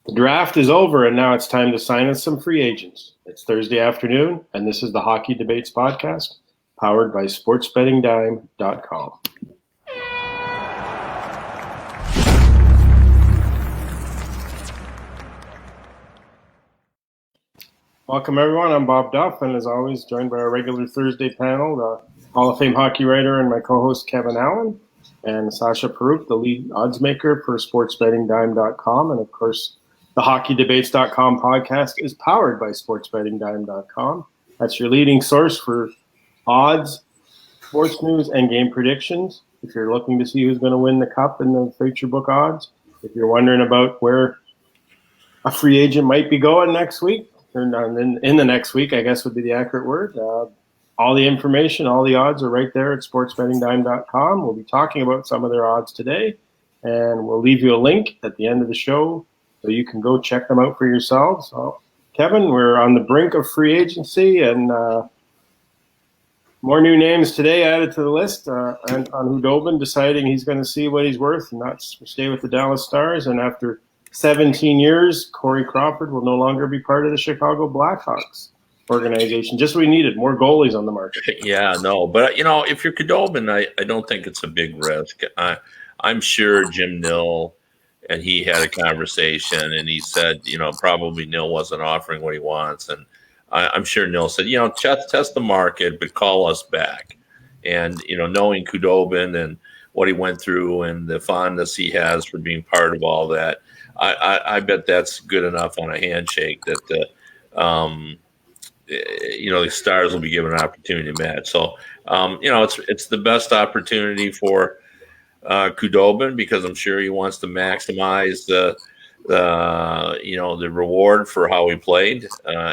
The draft is over, and now it's time to sign us some free agents. It's Thursday afternoon, and this is the Hockey Debates podcast, powered by sportsbettingdime.com. Welcome, everyone. I'm Bob Duff, and as always, joined by our regular Thursday panel, the Hall of Fame hockey writer and my co-host Kevin Allen, and Sascha Paruk, the lead odds maker for sportsbettingdime.com, and of course, the hockeydebates.com podcast is powered by sportsbettingdime.com. That's your leading source for odds, sports news, and game predictions. If you're looking to see who's going to win the cup in the future book odds, if you're wondering about where a free agent might be going next week, or in the next week, I guess would be the accurate word. All the information, all the odds are right there at sportsbettingdime.com. We'll be talking about some of their odds today, and we'll leave you a link at the end of the show so you can go check them out for yourselves. So, Kevin, we're on the brink of free agency, and more new names today added to the list. And on Khudobin deciding he's going to see what he's worth and not stay with the Dallas Stars. And after 17 years, Corey Crawford will no longer be part of the Chicago Blackhawks organization. Just what we needed, more goalies on the market. Yeah, no, but if you're Khudobin, I don't think it's a big risk. I'm sure Jim Nill and he had a conversation, and he said, probably Nill wasn't offering what he wants, and I'm sure Nill said, test the market, but call us back. And knowing Khudobin and what he went through and the fondness he has for being part of all that, I bet that's good enough on a handshake that the Stars will be given an opportunity to match. So it's the best opportunity for Khudobin, because I'm sure he wants to maximize the reward for how he played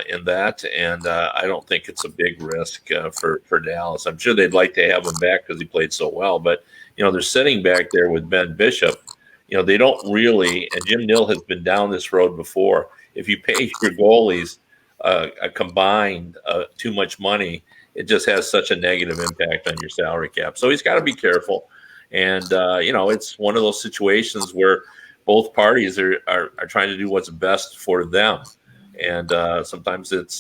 in that, and I don't think it's a big risk for Dallas. I'm sure they'd like to have him back because he played so well, but they're sitting back there with Ben Bishop. They don't really, and Jim Nill has been down this road before. If you pay your goalies a combined too much money, it just has such a negative impact on your salary cap. So he's got to be careful. And, it's one of those situations where both parties are trying to do what's best for them. And sometimes it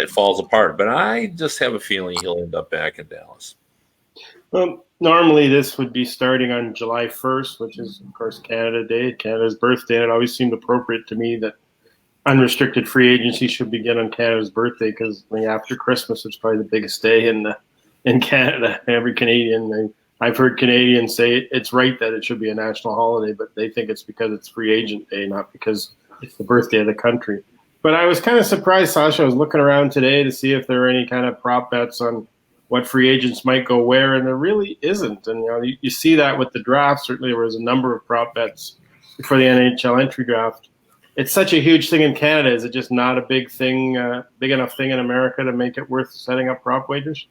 falls apart. But I just have a feeling he'll end up back in Dallas. Well, normally this would be starting on July 1st, which is, of course, Canada Day, Canada's birthday. And it always seemed appropriate to me that unrestricted free agency should begin on Canada's birthday, because after Christmas, it's probably the biggest day in Canada. Every Canadian, I've heard Canadians say it's right that it should be a national holiday, but they think it's because it's free agent day, not because it's the birthday of the country. But I was kind of surprised, Sascha. I was looking around today to see if there were any kind of prop bets on what free agents might go where, and there really isn't. And you see that with the draft. Certainly there was a number of prop bets for the NHL entry draft. It's such a huge thing in Canada. Is it just not a big enough thing in America to make it worth setting up prop wagers?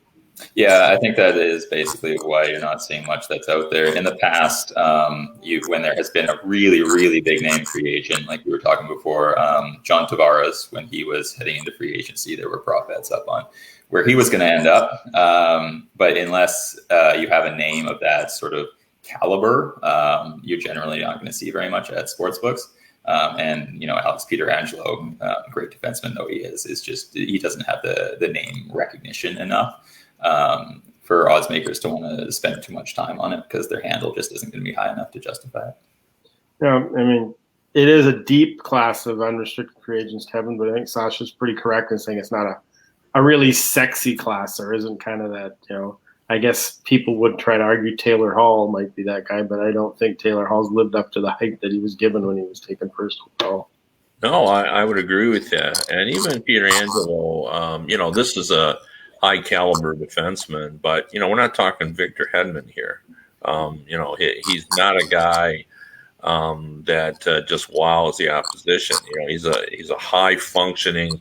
Yeah, I think that is basically why you're not seeing much that's out there. In the past, when there has been a really, really big name free agent, like we were talking before, John Tavares, when he was heading into free agency, there were prop bets up on where he was going to end up. But unless you have a name of that sort of caliber, you're generally not going to see very much at sportsbooks. And Alex Pietrangelo, great defenseman though he is just he doesn't have the name recognition enough for odds makers to want to spend too much time on it, because their handle just isn't going to be high enough to justify it. Yeah, it is a deep class of unrestricted free agents, Kevin, but I think Sasha's pretty correct in saying it's not a really sexy class. There isn't kind of that, I guess people would try to argue Taylor Hall might be that guy, but I don't think Taylor Hall's lived up to the hype that he was given when he was taken first overall. No, I would agree with you. And even Pietrangelo, this is a high caliber defenseman, but, we're not talking Victor Hedman here. He's not a guy that just wows the opposition. He's a high functioning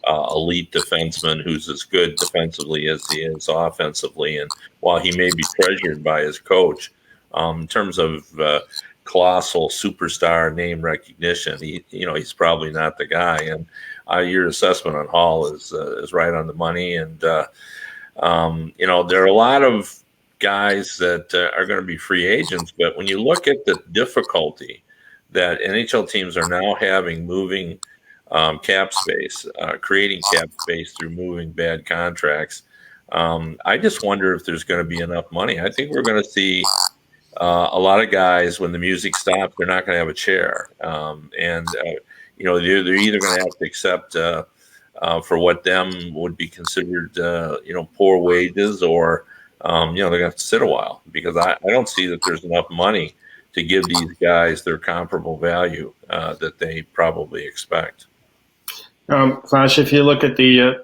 elite defenseman who's as good defensively as he is offensively. And while he may be treasured by his coach, in terms of colossal superstar name recognition, he's probably not the guy. And your assessment on Hall is right on the money. And there are a lot of guys that are going to be free agents, but when you look at the difficulty that NHL teams are now having moving cap space, creating cap space through moving bad contracts. I just wonder if there's going to be enough money. I think we're going to see a lot of guys, when the music stops, they're not going to have a chair. They're either going to have to accept for what them would be considered, poor wages, or, they're going to have to sit a while, because I don't see that there's enough money to give these guys their comparable value that they probably expect. Flash, if you look at the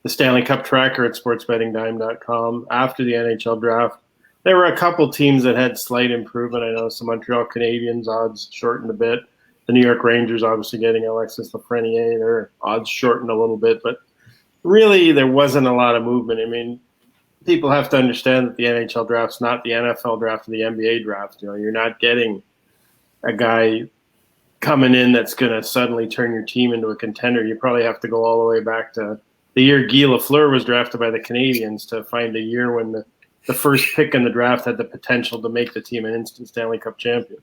Stanley Cup tracker at sportsbettingdime.com after the NHL draft, there were a couple teams that had slight improvement. I know some Montreal Canadiens odds shortened a bit. The New York Rangers obviously getting Alexis Lafreniere, their odds shortened a little bit, but really there wasn't a lot of movement. I mean, people have to understand that the NHL draft's not the NFL draft or the NBA draft. You're not getting a guy coming in that's going to suddenly turn your team into a contender. You probably have to go all the way back to the year Guy Lafleur was drafted by the Canadiens to find a year when the first pick in the draft had the potential to make the team an instant Stanley Cup champion.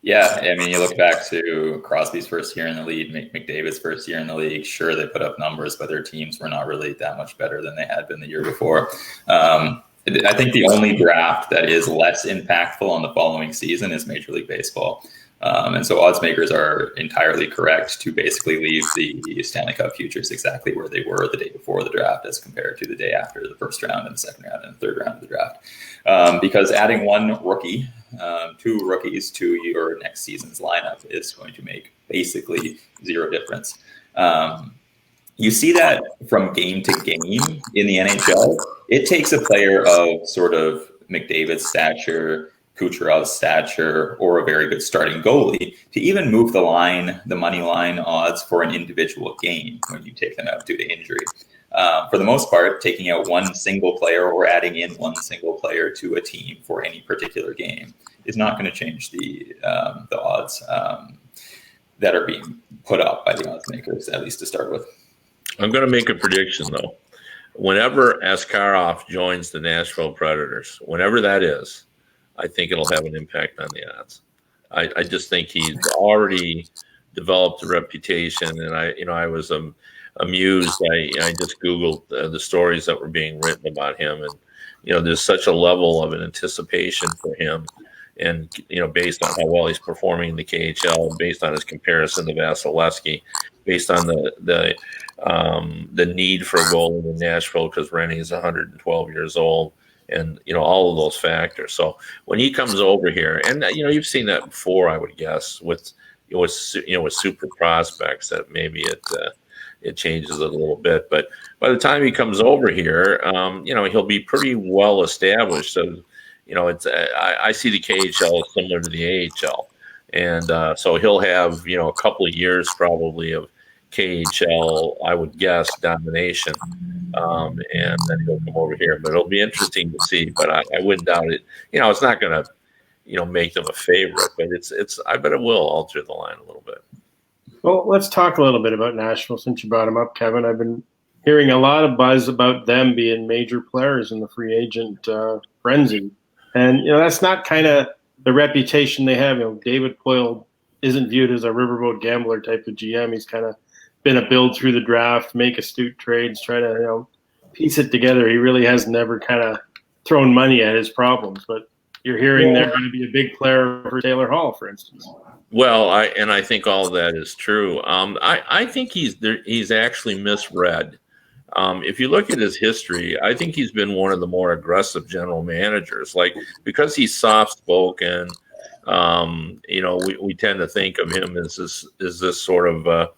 Yeah, I mean, you look back to Crosby's first year in the league, McDavid's first year in the league. Sure, they put up numbers, but their teams were not really that much better than they had been the year before. I think the only draft that is less impactful on the following season is Major League Baseball. And so odds makers are entirely correct to basically leave the Stanley Cup futures exactly where they were the day before the draft as compared to the day after the first round and the second round and the third round of the draft. Because adding one rookie, two rookies to your next season's lineup is going to make basically zero difference. You see that from game to game in the NHL. It takes a player of sort of McDavid's stature, Kucherov's stature, or a very good starting goalie to even move the money line odds for an individual game when you take them out due to injury. For the most part, taking out one single player or adding in one single player to a team for any particular game is not going to change the odds that are being put up by the odds makers, at least to start with. I'm going to make a prediction, though. Whenever Askarov joins the Nashville Predators, whenever that is, I think it'll have an impact on the odds. I just think he's already developed a reputation, and I was amused. I just Googled the stories that were being written about him, and there's such a level of an anticipation for him, and based on how well he's performing in the KHL, based on his comparison to Vasilevsky, based on the need for a goal in Nashville because Rennie is 112 years old. And all of those factors. So when he comes over here, and you've seen that before, I would guess, with super prospects, that maybe it changes it a little bit. But by the time he comes over here, he'll be pretty well established. So I see the KHL as similar to the AHL, and so he'll have a couple of years probably of KHL, I would guess, domination, and then he'll come over here. But it'll be interesting to see. But I wouldn't doubt it. It's not going to, make them a favorite, but it's. I bet it will alter the line a little bit. Well, let's talk a little bit about Nashville since you brought them up, Kevin. I've been hearing a lot of buzz about them being major players in the free agent frenzy, and that's not kind of the reputation they have. David Poile isn't viewed as a riverboat gambler type of GM. He's kind of been a build through the draft, make astute trades, try to piece it together. He really has never kind of thrown money at his problems. But you're hearing they're going to be a big player for Taylor Hall, for instance. Well, I think all of that is true. I think he's actually misread. If you look at his history, I think he's been one of the more aggressive general managers. Like, because he's soft spoken, we tend to think of him as this sort of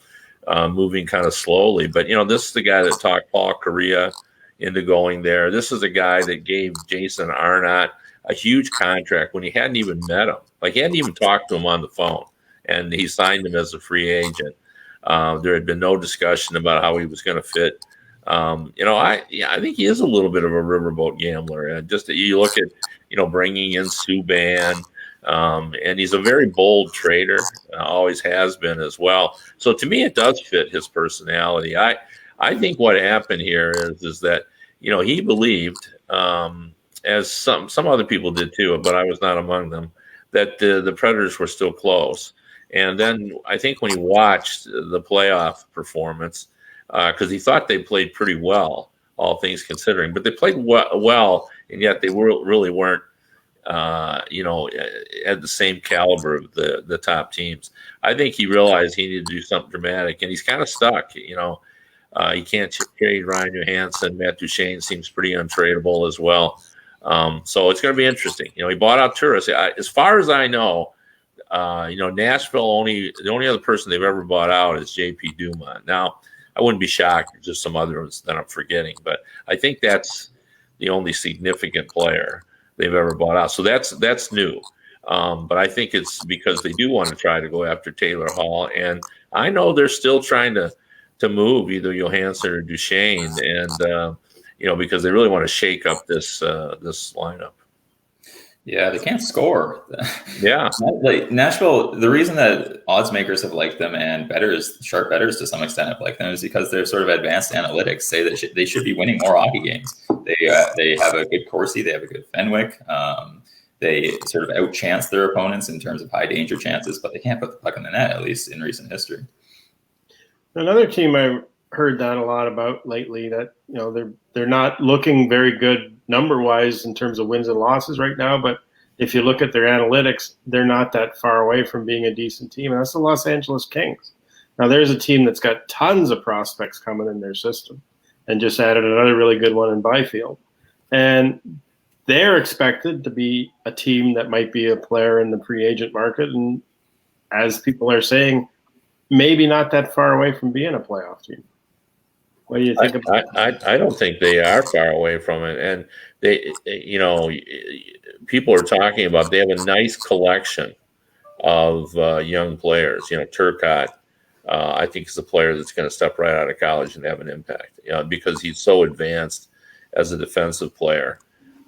moving kind of slowly. But this is the guy that talked Paul Kariya into going there. This is a guy that gave Jason Arnott a huge contract when he hadn't even met him. Like, he hadn't even talked to him on the phone, and he signed him as a free agent. There had been no discussion about how he was going to fit. I think he is a little bit of a riverboat gambler. And just that you look at, bringing in Subban, and he's a very bold trader, always has been as well. So to me, it does fit his personality. I think what happened here is that, he believed, as some other people did too, but I was not among them, that the Predators were still close. And then I think when he watched the playoff performance, because he thought they played pretty well, all things considering, but they played well, and yet they really weren't, at the same caliber of the top teams. I think he realized he needed to do something dramatic, and he's kind of stuck. He can't trade Ryan Johansson. Matt Duchene seems pretty untradeable as well. So it's going to be interesting. He bought out Turris. As far as I know, Nashville the only other person they've ever bought out is JP Dumont. Now, I wouldn't be shocked if just some others that I'm forgetting, but I think that's the only significant player they've ever bought out. So that's new. But I think it's because they do want to try to go after Taylor Hall, and I know they're still trying to move either Johansson or Duchene, and because they really want to shake up this lineup. Yeah, they can't score. Yeah. Like Nashville, the reason that odds makers have liked them and sharp bettors to some extent have liked them is because their sort of advanced analytics say that they should be winning more hockey games. They have a good Corsi, they have a good Fenwick. They sort of outchance their opponents in terms of high danger chances, but they can't put the puck in the net, at least in recent history. Another team I've heard that a lot about lately, that they're not looking very good number-wise in terms of wins and losses right now, but if you look at their analytics, they're not that far away from being a decent team, and that's the Los Angeles Kings. Now, there's a team that's got tons of prospects coming in their system and just added another really good one in Byfield. And they're expected to be a team that might be a player in the free agent market, and as people are saying, maybe not that far away from being a playoff team. What do you think about that? I don't think they are far away from it. And they, people are talking about they have a nice collection of young players. Turcotte, I think is a player that's going to step right out of college and have an impact, because he's so advanced as a defensive player.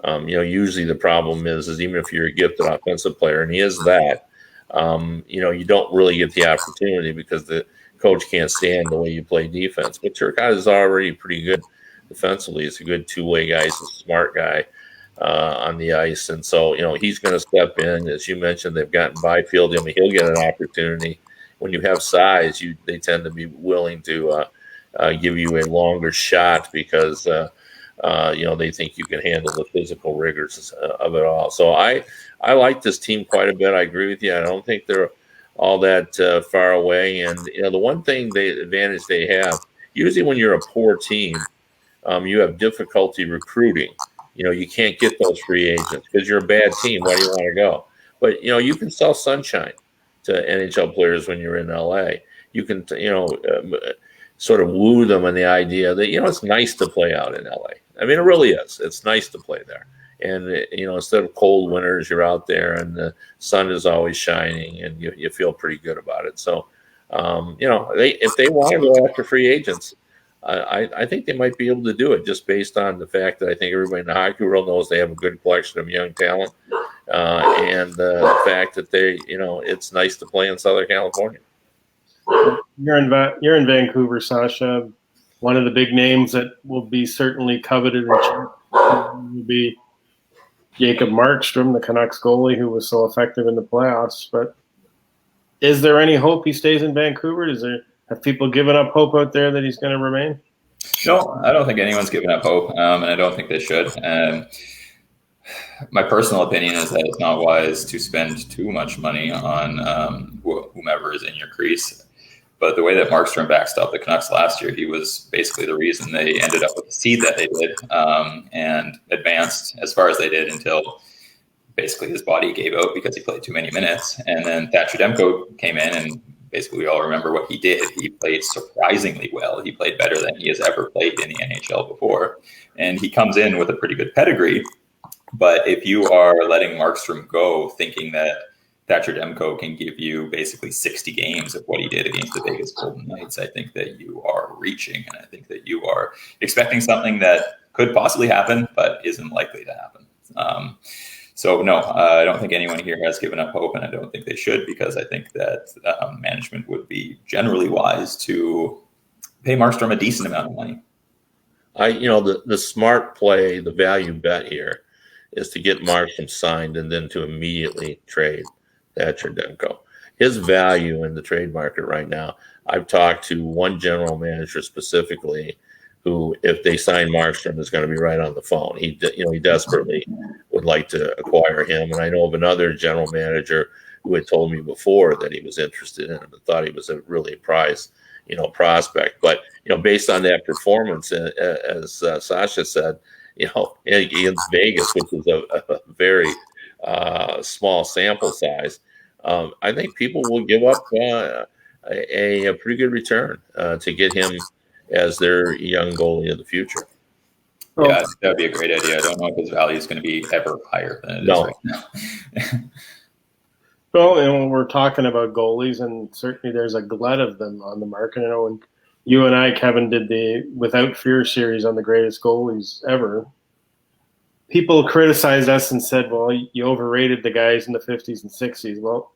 Usually the problem is even if you're a gifted offensive player, and he is that, you don't really get the opportunity because the coach can't stand the way you play defense. But Turcotte is already pretty good defensively. He's a good two-way guy. He's a smart guy on the ice. And so, he's going to step in. As you mentioned, they've gotten Byfield. He'll get an opportunity. When you have size, they tend to be willing to give you a longer shot because, they think you can handle the physical rigors of it all. So I like this team quite a bit. I agree with you. I don't think they're all that far away. And, the one advantage they have, usually when you're a poor team, you have difficulty recruiting. You can't get those free agents because you're a bad team. Why do you want to go? But, you can sell sunshine to NHL players when you're in LA. You can, sort of woo them in the idea that, it's nice to play out in LA. I mean, it really is. It's nice to play there. And, instead of cold winters, you're out there and the sun is always shining and you feel pretty good about it. So, if they want to go after free agents, I think they might be able to do it just based on the fact that I think everybody in the hockey world knows they have a good collection of young talent, and the fact that it's nice to play in Southern California. You're in Vancouver, Sasha. One of the big names that will be certainly coveted will be Jacob Markstrom, the Canucks goalie, who was so effective in the playoffs. But is there any hope he stays in Vancouver? Have people given up hope out there that he's going to remain? No, I don't think anyone's given up hope, and I don't think they should. My personal opinion is that it's not wise to spend too much money on whomever is in your crease. But the way that Markstrom backstopped the Canucks last year, he was basically the reason they ended up with the seed that they did, and advanced as far as they did until basically his body gave out because he played too many minutes. And then Thatcher Demko came in, and basically we all remember what he did. He played surprisingly well. He played better than he has ever played in the NHL before. And he comes in with a pretty good pedigree. But if you are letting Markstrom go thinking that Thatcher Demko can give you basically 60 games of what he did against the Vegas Golden Knights, I think that you are reaching, and I think that you are expecting something that could possibly happen, but isn't likely to happen. So no, I don't think anyone here has given up hope, and I don't think they should, because I think that management would be generally wise to pay Markstrom a decent amount of money. The smart play, the value bet here is to get Markstrom signed and then to immediately trade. Thatcher Demko. His value in the trade market right now, I've talked to one general manager specifically who, if they sign Markstrom, is going to be right on the phone. He desperately would like to acquire him. And I know of another general manager who had told me before that he was interested in him and thought he was a really prize, prospect. But, based on that performance, as Sascha said, against Vegas, which is a very small sample size, I think people will give up a pretty good return to get him as their young goalie of the future. Yeah, that would be a great idea. I don't know if his value is going to be ever higher than it is right now. Well, we're talking about goalies, and certainly there's a glut of them on the market. I know when you and I, Kevin, did the Without Fear series on the greatest goalies ever, people criticized us and said, well, you overrated the guys in the 50s and 60s. Well,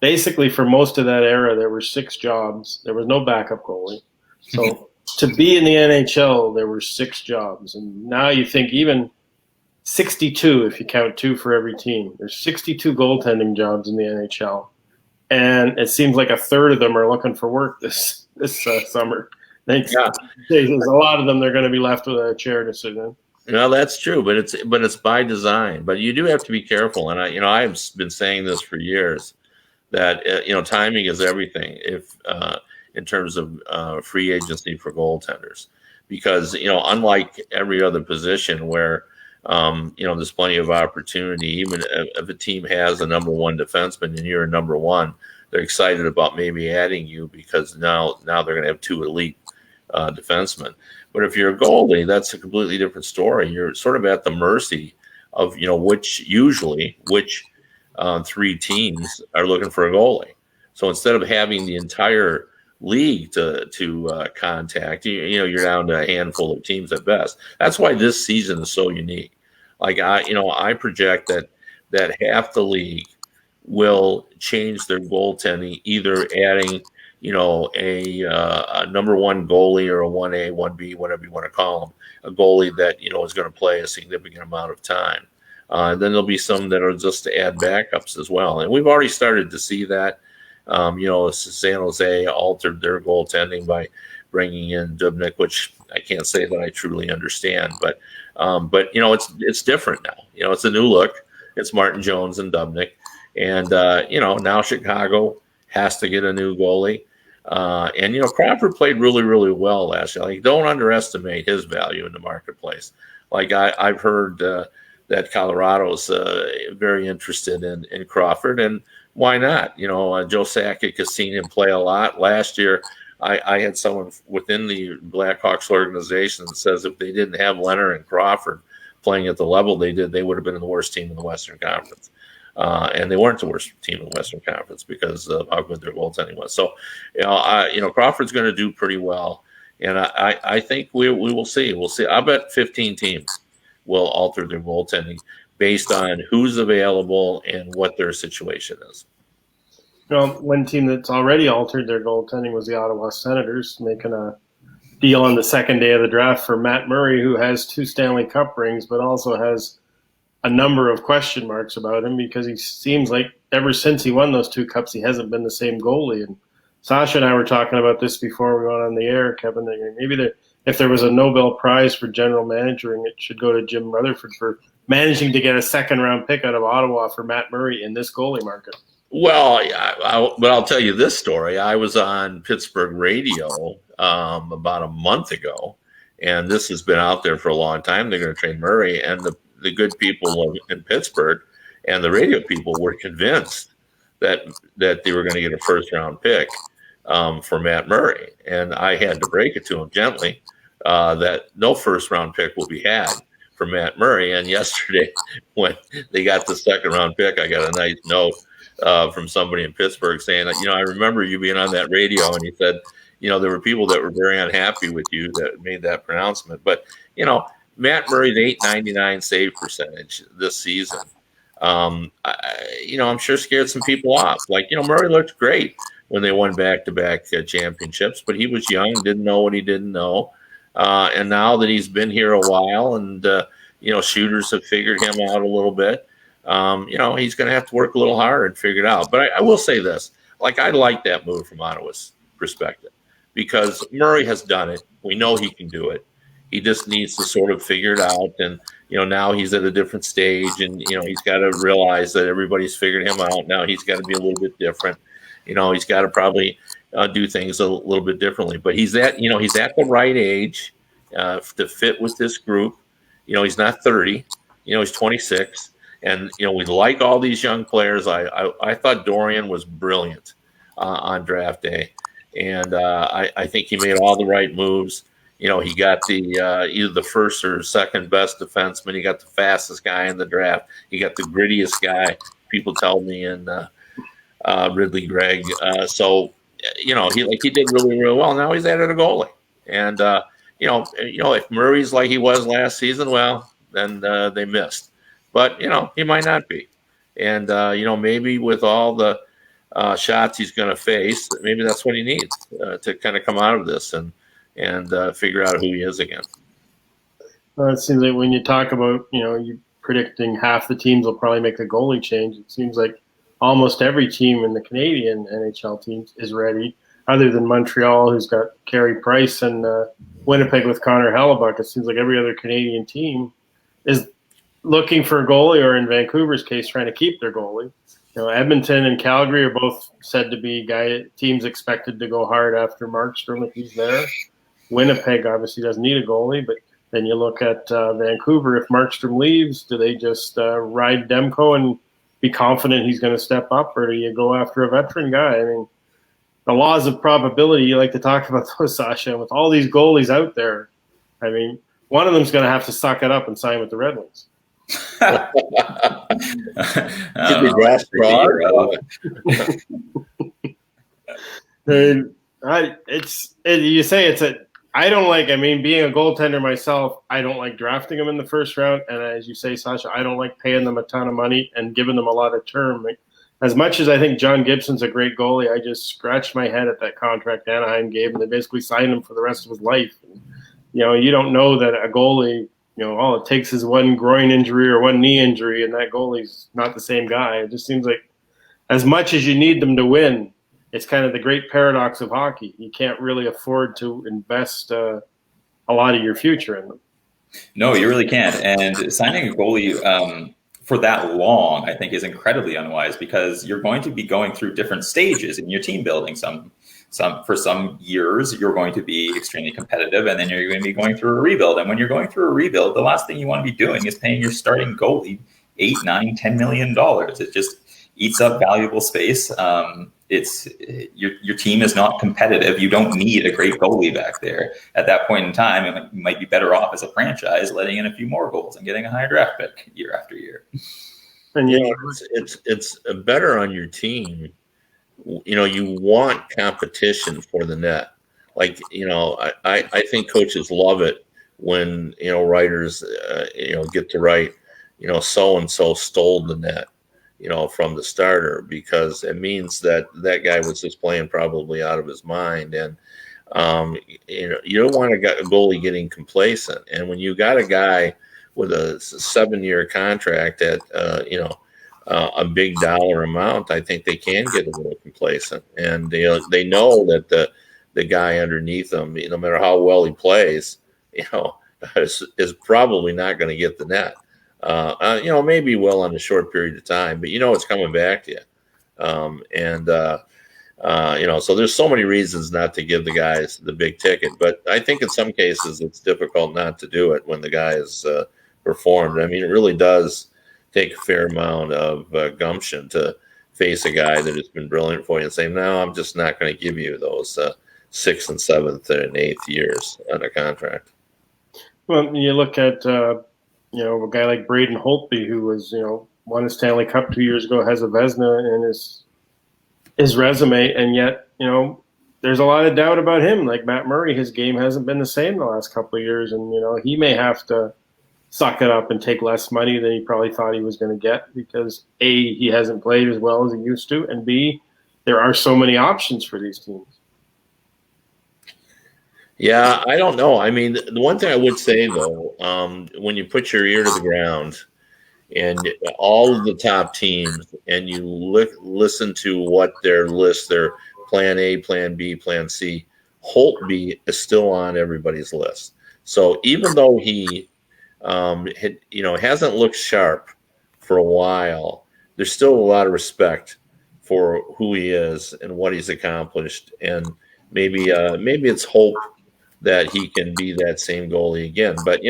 basically for most of that era, there were 6 jobs. There was no backup goalie. So to be in the NHL, there were 6 jobs. And now you think even 62, if you count 2 for every team. There's 62 goaltending jobs in the NHL. And it seems like a third of them are looking for work this summer. There's a lot of them, they're going to be left with a chair to sit in. No, that's true, but it's by design. But you do have to be careful, and I've been saying this for years that timing is everything. If in terms of free agency for goaltenders, because unlike every other position where there's plenty of opportunity, even if a team has a number 1 defenseman and you're a number 1, they're excited about maybe adding you because now they're going to have 2 elite defensemen. But if you're a goalie, that's a completely different story. You're sort of at the mercy of which 3 teams are looking for a goalie. So instead of having the entire league to contact, you're down to a handful of teams at best. That's why this season is so unique. Like I project that half the league will change their goaltending, either adding a number 1 goalie or a 1A, 1B, whatever you want to call them, a goalie that is going to play a significant amount of time. And then there'll be some that are just to add backups as well. And we've already started to see that. San Jose altered their goaltending by bringing in Dubnyk, which I can't say that I truly understand, but it's different now. It's a new look. It's Martin Jones and Dubnyk, and now Chicago has to get a new goalie. And Crawford played really, really well last year. Like, don't underestimate his value in the marketplace. Like I've heard that Colorado's very interested in Crawford, and why not? Joe Sakic has seen him play a lot. Last year, I had someone within the Blackhawks organization that says if they didn't have Leonard and Crawford playing at the level they did, they would have been the worst team in the Western Conference. And they weren't the worst team in the Western Conference because of how good their goaltending was. So, Crawford's going to do pretty well, and I think we will see. We'll see. I bet 15 teams will alter their goaltending based on who's available and what their situation is. One team that's already altered their goaltending was the Ottawa Senators, making a deal on the second day of the draft for Matt Murray, who has 2 Stanley Cup rings, but also has a number of question marks about him because he seems like ever since he won those 2 cups, he hasn't been the same goalie. And Sascha and I were talking about this before we went on the air, Kevin. Maybe if there was a Nobel Prize for general managing, it should go to Jim Rutherford for managing to get a second-round pick out of Ottawa for Matt Murray in this goalie market. Well, but I'll tell you this story. I was on Pittsburgh radio about a month ago, and this has been out there for a long time. They're going to trade Murray, and the good people in Pittsburgh and the radio people were convinced that they were going to get a first-round pick for Matt Murray. And I had to break it to him gently that no first-round pick will be had for Matt Murray. And yesterday, when they got the second-round pick, I got a nice note from somebody in Pittsburgh saying, I remember you being on that radio, and he said, there were people that were very unhappy with you that made that pronouncement. But, Matt Murray's .899 save percentage this season, I'm sure scared some people off. Like, Murray looked great when they won back-to-back championships, but he was young, didn't know what he didn't know. And now that he's been here a while and, shooters have figured him out a little bit, he's going to have to work a little harder and figure it out. But I will say this, like, I like that move from Ottawa's perspective because Murray has done it. We know he can do it. He just needs to sort of figure it out. And, now he's at a different stage and, he's got to realize that everybody's figured him out. Now he's got to be a little bit different. He's got to probably do things a little bit differently, but he's at the right age to fit with this group. He's not 30, he's 26. And, we like all these young players. I thought Dorian was brilliant on draft day. And I think he made all the right moves. He got the either the first or second best defenseman. He got the fastest guy in the draft. He got the grittiest guy, people tell me, in Ridley Gregg. So, he did really, really well. Now he's added a goalie. And, if Murray's like he was last season, well, then they missed. But, he might not be. And, maybe with all the shots he's going to face, maybe that's what he needs to kind of come out of this and figure out who he is again. Well, it seems like when you talk about, you predicting half the teams will probably make a goalie change, it seems like almost every team in the Canadian NHL teams is ready, other than Montreal, who's got Carey Price, and Winnipeg with Connor Hellebuck. It seems like every other Canadian team is looking for a goalie, or in Vancouver's case, trying to keep their goalie. Edmonton and Calgary are both said to be teams expected to go hard after Markstrom if he's there. Winnipeg obviously doesn't need a goalie, but then you look at Vancouver. If Markstrom leaves, do they just ride Demko and be confident he's going to step up, or do you go after a veteran guy? I mean, the laws of probability, you like to talk about those, Sasha, with all these goalies out there. I mean, one of them's going to have to suck it up and sign with the Red Wings. You say it's a. I don't like. I mean, being a goaltender myself, I don't like drafting them in the first round. And as you say, Sasha, I don't like paying them a ton of money and giving them a lot of term. As much as I think John Gibson's a great goalie, I just scratched my head at that contract Anaheim gave him. They basically signed him for the rest of his life. You don't know that a goalie, all it takes is one groin injury or one knee injury, and that goalie's not the same guy. It just seems like as much as you need them to win, it's kind of the great paradox of hockey. You can't really afford to invest a lot of your future in them. No, you really can't. And signing a goalie for that long, I think, is incredibly unwise, because you're going to be going through different stages in your team building. For some years, you're going to be extremely competitive, and then you're going to be going through a rebuild. And when you're going through a rebuild, the last thing you want to be doing is paying your starting goalie $8, $9, $10 million. It just eats up valuable space. It's your team is not competitive. You don't need a great goalie back there. At that point in time, you might be better off as a franchise letting in a few more goals and getting a higher draft pick year after year. And it's better on your team. You want competition for the net. Like, I think coaches love it when, writers, get to write, so-and-so stole the net, from the starter, because it means that guy was just playing probably out of his mind. And, you don't want a goalie getting complacent. And when you got a guy with a 7-year contract at, a big dollar amount, I think they can get a little complacent, and they know that the guy underneath them, no matter how well he plays, is probably not going to get the net. Maybe he will in a short period of time, but it's coming back to you. So there's so many reasons not to give the guys the big ticket, but I think in some cases it's difficult not to do it when the guy is performed. I mean, it really does take a fair amount of gumption to face a guy that has been brilliant for you and say, no, I'm just not going to give you those 6th and 7th and 8th years on a contract. Well, you look at, a guy like Braden Holtby, who was, won a Stanley Cup 2 years ago, has a Vezina in his resume, and yet, there's a lot of doubt about him. Like Matt Murray, his game hasn't been the same the last couple of years, and, he may have to suck it up and take less money than he probably thought he was going to get, because A, he hasn't played as well as he used to, and B, there are so many options for these teams. Yeah, I don't know. I mean, the one thing I would say, though, when you put your ear to the ground and all of the top teams, and you listen to what their list, their plan A, plan B, plan C, Holtby is still on everybody's list. So even though he hasn't looked sharp for a while, there's still a lot of respect for who he is and what he's accomplished, and maybe it's hope that he can be that same goalie again. But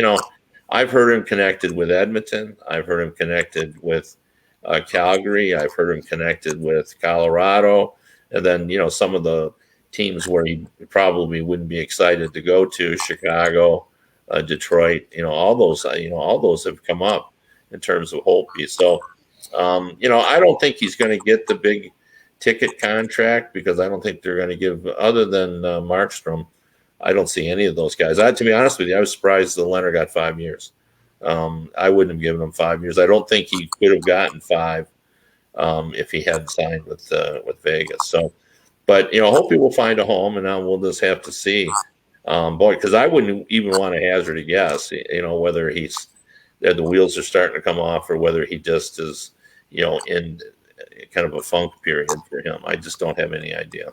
I've heard him connected with Edmonton. I've heard him connected with Calgary. I've heard him connected with Colorado, and then some of the teams where he probably wouldn't be excited to go to, Chicago, Detroit. All those have come up in terms of Holtby. So I don't think he's going to get the big ticket contract, because I don't think they're going to give, other than Markstrom. I don't see any of those guys. To be honest with you, I was surprised that Leonard got 5 years. I wouldn't have given him 5 years. I don't think he could have gotten 5 if he hadn't signed with Vegas. So, but hope he will find a home, and now we'll just have to see. Because I wouldn't even want to hazard a guess. Whether the wheels are starting to come off, or whether he just is, in kind of a funk period for him. I just don't have any idea.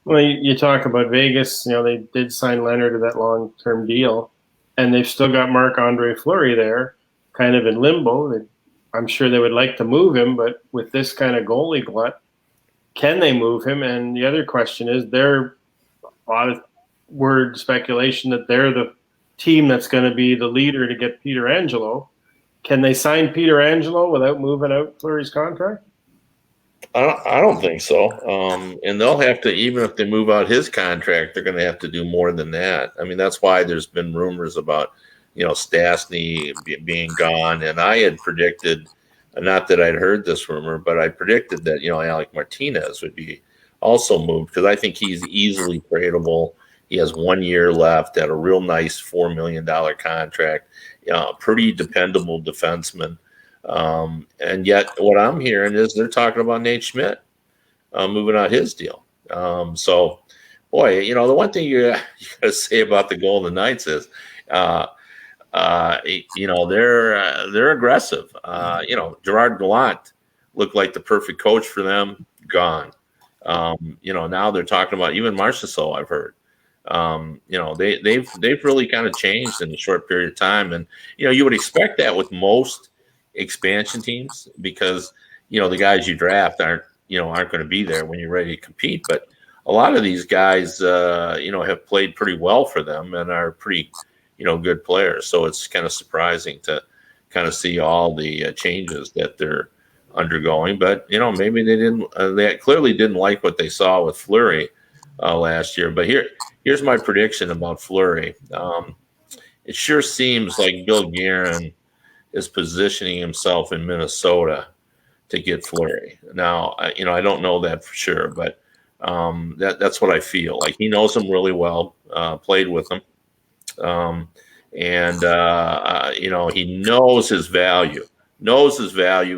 Well, you talk about Vegas. They did sign Leonard to that long-term deal, and they've still got Marc-Andre Fleury there, kind of in limbo. I'm sure they would like to move him, but with this kind of goalie glut, can they move him? And the other question is, there a lot of speculation that they're the team that's going to be the leader to get Peter Angelo. Can they sign Peter Angelo without moving out Fleury's contract? I don't think so. And they'll have to, even if they move out his contract, they're going to have to do more than that. I mean, that's why there's been rumors about, Stastny being gone. And I had predicted, not that I'd heard this rumor, but I predicted that, Alec Martinez would be also moved, because I think he's easily tradable. He has 1 year left at a real nice $4 million contract, pretty dependable defenseman. And yet what I'm hearing is they're talking about Nate Schmidt moving out his deal. So, boy, the one thing you got to say about the Golden Knights is, they're aggressive. Gerard Gallant looked like the perfect coach for them, gone. Now they're talking about even Marchessault, I've heard. They've really kind of changed in a short period of time. And, you would expect that with most expansion teams, because the guys you draft aren't going to be there when you're ready to compete. But a lot of these guys have played pretty well for them and are pretty good players. So it's kind of surprising to kind of see all the changes that they're undergoing. But maybe they clearly didn't like what they saw with Fleury last year. But here's my prediction about Fleury. It sure seems like Bill Guerin is positioning himself in Minnesota to get Fleury. Now, I don't know that for sure, but that's what I feel. Like, he knows him really well, played with him, and he knows his value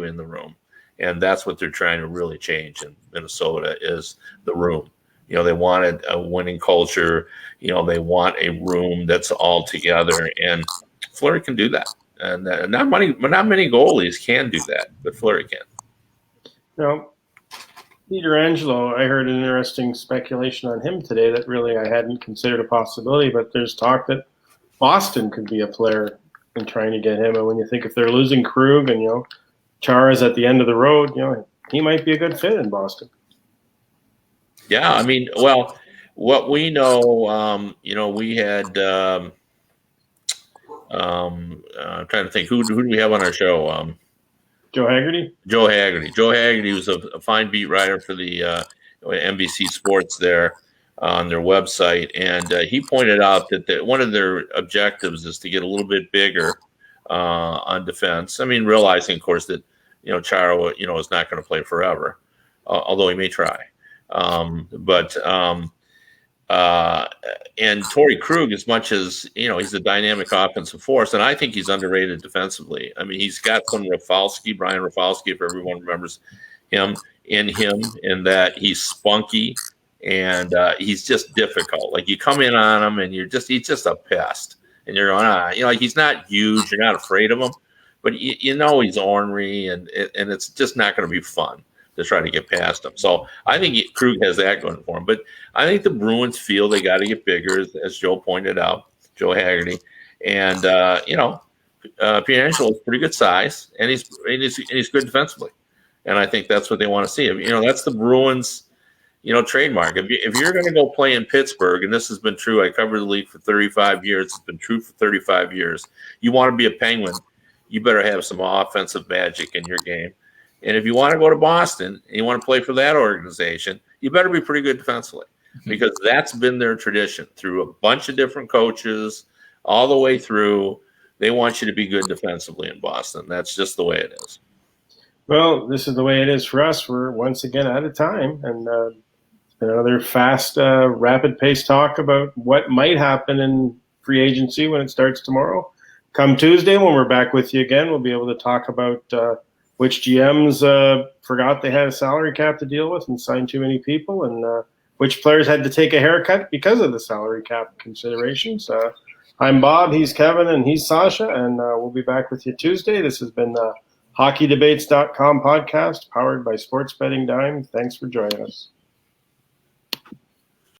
in the room, and that's what they're trying to really change in Minnesota is the room. They wanted a winning culture. They want a room that's all together, and Fleury can do that. And not many goalies can do that, but Fleury can. Peter Angelo, I heard an interesting speculation on him today that really I hadn't considered a possibility, but there's talk that Boston could be a player in trying to get him. And when you think if they're losing Krug and, Chara's at the end of the road, he might be a good fit in Boston. Yeah, I mean, well, what we know, we had I'm trying to think, who do we have on our show? Joe Haggerty? Joe Haggerty was a fine beat writer for the NBC Sports there on their website. And he pointed out that one of their objectives is to get a little bit bigger on defense. I mean, realizing, of course, that, Chara, is not going to play forever, although he may try. And Torrey Krug, as much as, he's a dynamic offensive force, and I think he's underrated defensively. I mean, he's got some Brian Rafalski, if everyone remembers him, in that he's spunky and he's just difficult. Like, you come in on him and he's just a pest. And you're going, he's not huge. You're not afraid of him, but you know he's ornery, and it's just not going to be fun to try to get past him. So I think Krug has that going for him. But I think the Bruins feel they got to get bigger, as Joe pointed out, Joe Haggerty, and Pietrangelo is pretty good size, and he's good defensively, and I think that's what they want to see. That's the Bruins, trademark. If you're going to go play in Pittsburgh, and this has been true, I covered the league for 35 years. It's been true for 35 years. You want to be a Penguin, you better have some offensive magic in your game. And if you want to go to Boston and you want to play for that organization, you better be pretty good defensively, because that's been their tradition through a bunch of different coaches all the way through. They want you to be good defensively in Boston. That's just the way it is. Well, this is the way it is for us. We're once again out of time, and another fast, rapid-paced talk about what might happen in free agency when it starts tomorrow. Come Tuesday, when we're back with you again, we'll be able to talk about which GMs forgot they had a salary cap to deal with and signed too many people, and which players had to take a haircut because of the salary cap considerations. I'm Bob, he's Kevin, and he's Sasha, and we'll be back with you Tuesday. This has been the HockeyDebates.com podcast, powered by Sports Betting Dime. Thanks for joining us.